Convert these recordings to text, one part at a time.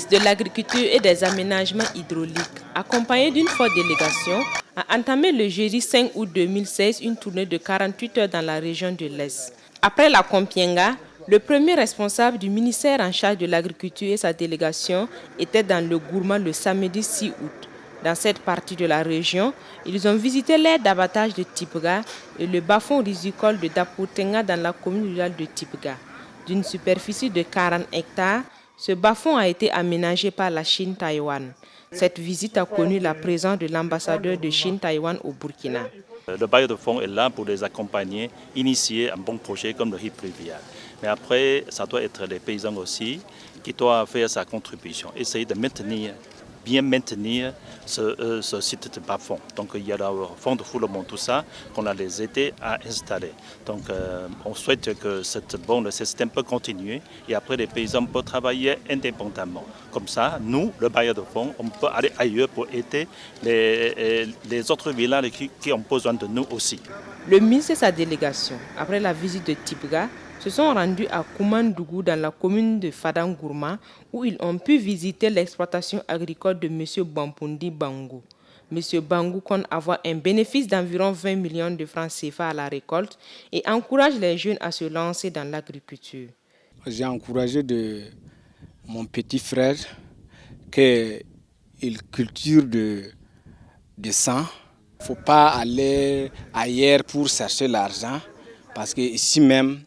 ministre de l'Agriculture et des Aménagements hydrauliques, accompagné d'une forte délégation, a entamé le jeudi 5 août 2016 une tournée de 48 heures dans la région de l'Est. Après la Kompienga, le premier responsable du ministère en charge de l'agriculture et sa délégation était dans le Gourma le samedi 6 août. Dans cette partie de la région, ils ont visité l'aire d'abattage de Tipga et le bas-fond risicole de Dapotenga dans la commune rurale de Tipga. D'une superficie de 40 hectares, ce bas-fond a été aménagé par la Chine-Taïwan. Cette visite a connu la présence de l'ambassadeur de Chine-Taïwan au Burkina. Le bailleur de fonds est là pour les accompagner, initier un bon projet comme le RIP Rivière. Mais après, ça doit être les paysans aussi qui doivent faire sa contribution, essayer de bien maintenir ce site de bas-fond. Donc il y a le fonds de foulement, tout ça, qu'on a les aider à installer. Donc on souhaite que le système peut continuer et après les paysans peuvent travailler indépendamment. Comme ça, nous, le bailleur de fonds, on peut aller ailleurs pour aider les autres villages qui ont besoin de nous aussi. Le ministre et sa délégation, après la visite de Tipga, se sont rendus à Koumandougou dans la commune de Fadangourma où ils ont pu visiter l'exploitation agricole de M. Bampundi Bangou. M. Bangou compte avoir un bénéfice d'environ 20 millions de francs CFA à la récolte et encourage les jeunes à se lancer dans l'agriculture. J'ai encouragé mon petit frère qu'il culture de sang. Il ne faut pas aller ailleurs pour chercher l'argent parce qu'ici même,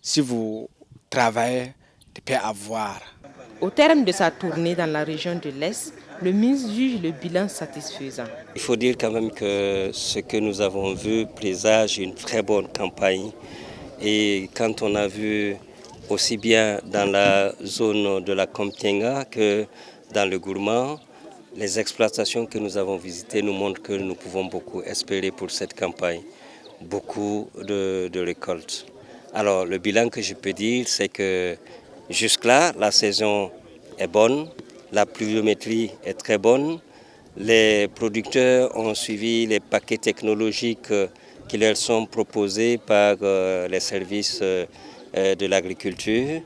si vous travaillez, vous pouvez avoir. Au terme de sa tournée dans la région de l'Est, le ministre juge le bilan satisfaisant. Il faut dire quand même que ce que nous avons vu présage une très bonne campagne. Et quand on a vu aussi bien dans la zone de la Kompienga que dans le Gourma, les exploitations que nous avons visitées nous montrent que nous pouvons beaucoup espérer pour cette campagne, beaucoup de récoltes. Alors le bilan que je peux dire, c'est que jusque-là, la saison est bonne, la pluviométrie est très bonne, les producteurs ont suivi les paquets technologiques qui leur sont proposés par les services de l'agriculture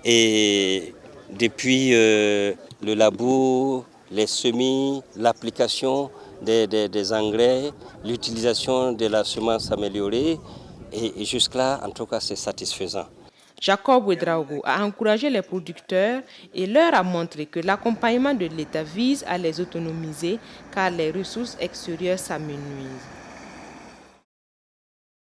et depuis le labour, les semis, l'application des engrais, l'utilisation de la semence améliorée et jusque-là, en tout cas, c'est satisfaisant. Jacob Ouedraogo a encouragé les producteurs et leur a montré que l'accompagnement de l'État vise à les autonomiser car les ressources extérieures s'amenuisent.